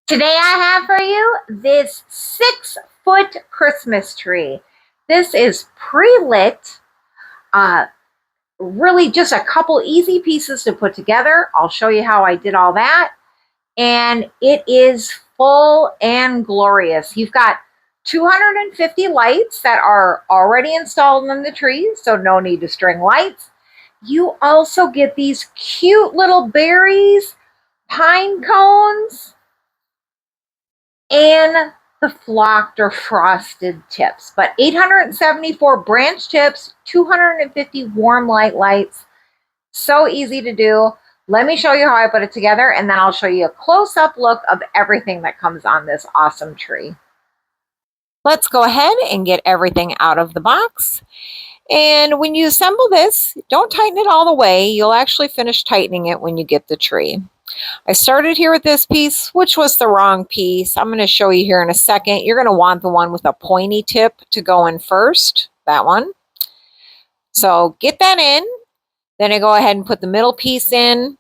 Today I have for you this 6-foot Christmas tree. This is pre-lit, really just a couple easy pieces to put together. I'll show you how I did all that. And it is full and glorious. You've got 250 lights that are already installed in the tree, so no need to string lights. You also get these cute little berries, pine cones, and the flocked or frosted tips. But 874 branch tips, 250 warm light lights. So easy to do. Let me show you how I put it together, and then I'll show you a close-up look of everything that comes on this awesome tree. Let's go ahead and get everything out of the box. And when you assemble this, don't tighten it all the way. You'll actually finish tightening it when you get the tree. I started here with this piece, which was the wrong piece. I'm going to show you here in a second. You're going to want the one with a pointy tip to go in first, that one. So get that in. Then I go ahead and put the middle piece in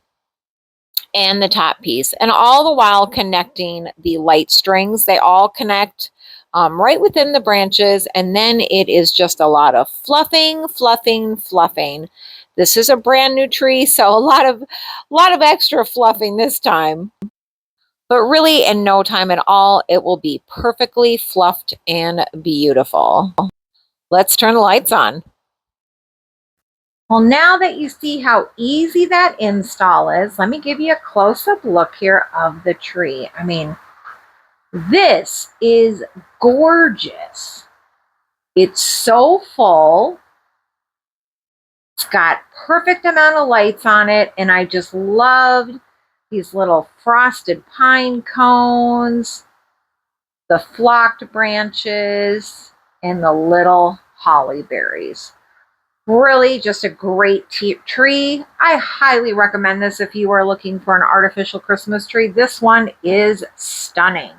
and the top piece, and all the while connecting the light strings. They all connect right within the branches, and then it is just a lot of fluffing, fluffing, fluffing. This is a brand new tree, so a lot of extra fluffing this time. But really, in no time at all, it will be perfectly fluffed and beautiful. Let's turn the lights on. Well, now that you see how easy that install is, let me give you a close-up look here of the tree. I mean, this is gorgeous. It's so full. It's got perfect amount of lights on it, and I just loved these little frosted pine cones, the flocked branches, and the little holly berries. Really just a great tree. I highly recommend this if you are looking for an artificial Christmas tree. This one is stunning.